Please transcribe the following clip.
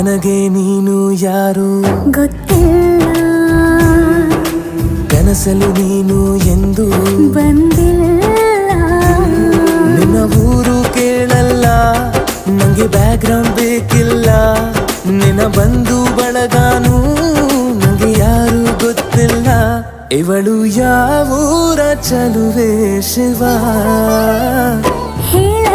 ನನಗೆ ನೀನು ಯಾರು ಗೊತ್ತಿಲ್ಲ, ಕನಸಲು ನೀನು ಎಂದು ಬಂದಿಲ್ಲ. ನಿನ್ನ ಊರು ಕೇಳಲ್ಲ, ನಂಗೆ ಬ್ಯಾಕ್ಗ್ರೌಂಡ್ ಬೇಕಿಲ್ಲ. ನಿನ್ನ ಬಂಧು ಬಳಗಾನು ನಂಗೆ ಯಾರು ಗೊತ್ತಿಲ್ಲ. ಇವಳು ಯಾವೂರ ಚಲುವೆ ಶಿವ ಹೇಳ